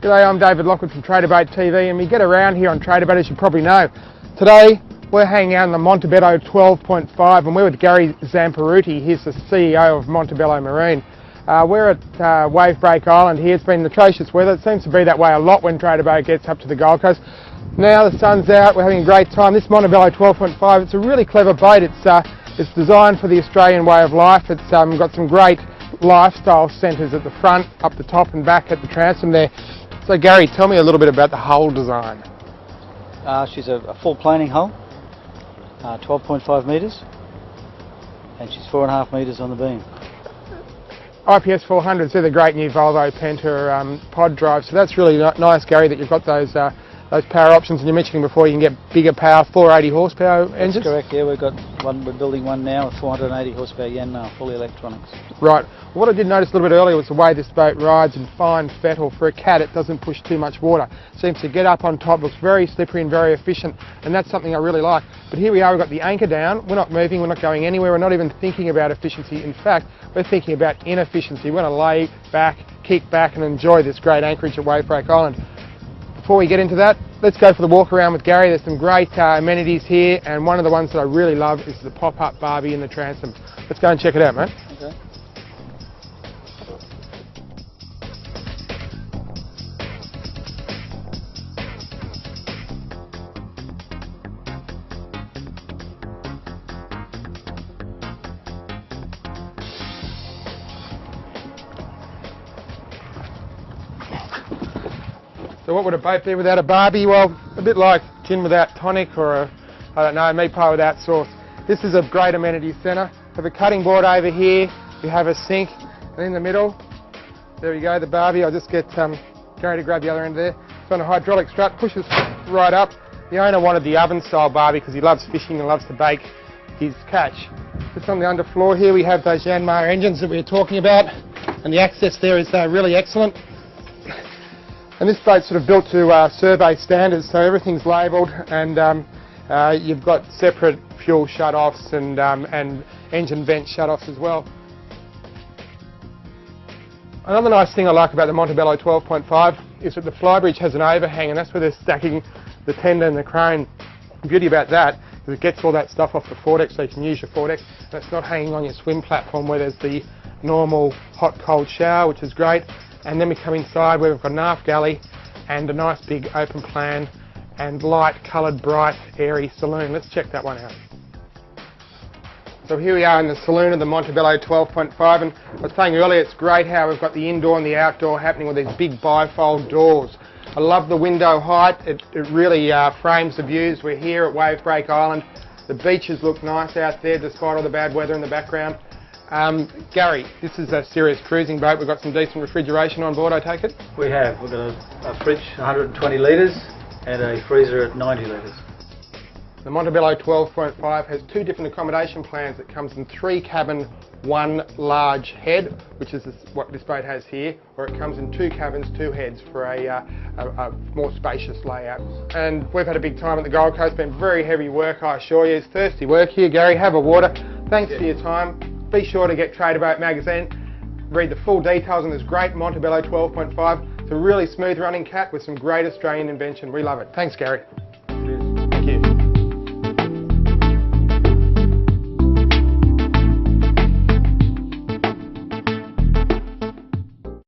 G'day, I'm David Lockwood from Trader Boat TV, and we get around here on Trader Boat, as you probably know. Today we're hanging out in the Montebello 12.5 and we're with Gary Zamparutti. He's the CEO of Montebello Marine. We're at Wave Break Island here. It's been atrocious weather. It seems to be that way a lot when Trader Boat gets up to the Gold Coast. Now the sun's out, we're having a great time. This Montebello 12.5, it's a really clever boat. It's designed for the Australian way of life. It's got some great lifestyle centres at the front, up the top and back at the transom there. So Gary, tell me a little bit about the hull design. She's a full planing hull, 12.5 metres, and she's 4.5 metres on the beam. IPS 400s, they're the great new Volvo Penta pod drive, so that's really nice, Gary, that you've got those power options, and you mentioned before you can get bigger power, 480 horsepower engines? That's correct, yeah, we're building one now with 480 horsepower Yanmar, fully electronics. Right. What I did notice a little bit earlier was the way this boat rides in fine fettle. For a cat, it doesn't push too much water. Seems to get up on top, looks very slippery and very efficient, and that's something I really like. But here we are, we've got the anchor down, we're not moving, we're not going anywhere, we're not even thinking about efficiency. In fact, we're thinking about inefficiency. We're going to lay back, kick back and enjoy this great anchorage at Wave Break Island. Before we get into that, let's go for the walk around with Gary. There's some great amenities here, and one of the ones that I really love is the pop-up barbie in the transom. Let's go and check it out, mate. Okay. So what would a boat be without a barbie? Well, a bit like gin without tonic, or I don't know, meat pie without sauce. This is a great amenity centre. We have a cutting board over here, you have a sink, and in the middle, there you go, the barbie. I'll just get Gary to grab the other end there. It's on a hydraulic strut, pushes right up. The owner wanted the oven style barbie because he loves fishing and loves to bake his catch. Just on the underfloor here we have those Yanmar engines that we were talking about, and the access there is really excellent. And this boat's sort of built to survey standards, so everything's labelled, and you've got separate fuel shut-offs and engine vent shut-offs as well. Another nice thing I like about the Montebello 12.5 is that the flybridge has an overhang, and that's where they're stacking the tender and the crane. The beauty about that is it gets all that stuff off the foredeck, so you can use your foredeck, and it's not hanging on your swim platform where there's the normal hot-cold shower, which is great. And then we come inside where we've got an aft galley and a nice big open plan and light coloured bright airy saloon. Let's check that one out. So here we are in the saloon of the Montebello 12.5, and I was saying earlier it's great how we've got the indoor and the outdoor happening with these big bifold doors. I love the window height, it really frames the views. We're here at Wave Break Island. The beaches look nice out there despite all the bad weather in the background. Gary, this is a serious cruising boat. We've got some decent refrigeration on board, I take it? We have. We've got a fridge 120 litres and a freezer at 90 litres. The Montebello 12.5 has two different accommodation plans. It comes in 3 cabin, 1 large head, which is what this boat has here, or it comes in 2 cabins, 2 heads for a more spacious layout. And we've had a big time at the Gold Coast, been very heavy work, I assure you. It's thirsty work here. Gary, have a water. Thanks for your time. Be sure to get Trader Boat magazine, read the full details on this great Montebello 12.5. It's a really smooth running cat with some great Australian invention. We love it. Thanks, Gary.